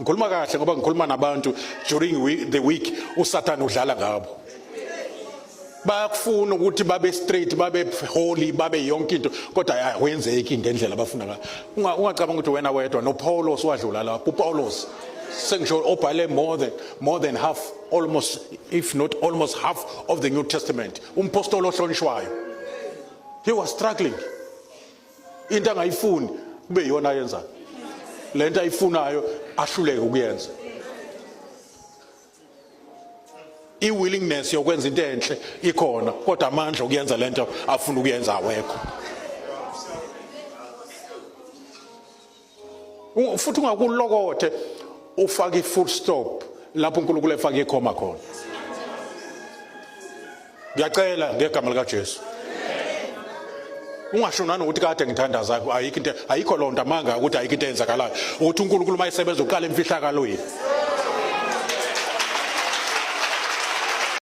ngikhuluma kahle ngoba ngikhuluma nabantu during the week uSathane udlala ngabo. Bayakufuna ukuthi babe straight, babe holy, babe yonke into kodwa ayenzeki ngendlela abafuna ngayo. Ungacabanga ukuthi wena wedwa no Paulos wadlula lapho. uPaulos sengisho obhale more than half, almost if not almost half of the New Testament. Umpostoli ohlonishwayo. He was struggling. Into angayifuni kube yona ayenza. Lento ayifunayo ahluleke ukuyenza. I-willingness yokwenza into enhle ikhona kodwa amandla okuyenza lento afuna ukuyenza awekho. Futhi ungakulokothe ufake i-full stop lapho uNkulunkulu efake ikhoma khona. Ngiyacela ngegama lika Jesu. Ungashonana ukuthi kade ngithandaza ayikho lonto amanga ukuthi ayikho into eyenzakalayo ukuthi uNkulunkulu mayisebenza uqala emfihlakalweni.